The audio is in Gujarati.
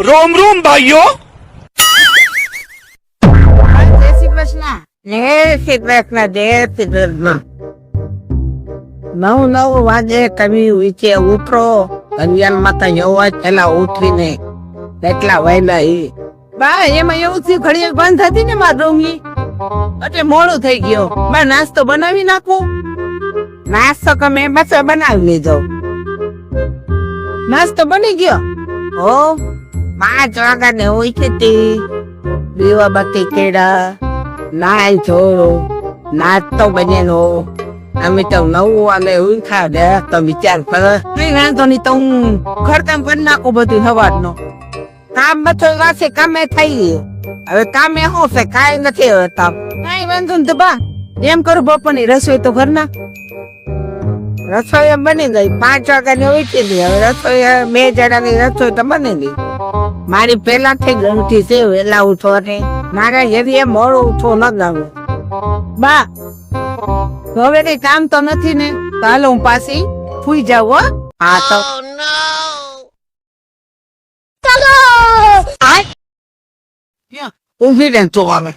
रोम रोम भाइयों। જય શ્રી કૃષ્ણ. જય શ્રી કૃષ્ણ. જય શ્રી કૃષ્ણ. નવ વાગે કવિ વિશે ઉઠો. કલ્યાણ માતા યવા પેલા ઉઠીને કેટલા વાયલા ઈ બા એમાં એવું થયું ઘડી બંધ હતી ને માર ડોંગી એટલે મોડું થઈ ગયો. બા નાસ્તો બનાવી નાખો. નાસ્તો તમે બસ બનાવી લીધો. નાસ્તો બની ગયો. હો 5 વાગ્યાને ઉઠી હતી. દીવા બત્તી કેડા નાઈ થોડો નાસ્તો બનેલો. અમે તો 9 વાગે ઉઠ્યા દે તો વિચાર કરે કઈ વાંધો નહીં તો હું ઘરકામ કરી નાખું બધું સવારનો. કામ બધું વાસે કામે થઈ ગયું. હવે કામે શું છે કાંઈ નથી હોતા. કાંઈ વાંધો નહીં તો બા એમ કરું બપોરની રસોઈ તો ઘરના રસોઈ બની ગઈ. 5 વાગ્યાની ઉઠી ગઈ. હવે રસોઈ 2 જણાની રસોઈ તો બની ગઈ. મારી પેલાથી ગમતી છે વેલા ઉઠવાની. મારે એવી મોડું ઉઠવું ન ગમે. બા હવે કઈ કામ તો નથી ને તો હાલો હું પાછી સુઈ જાઉં. હો હા તો ઊભી રહે તો આવે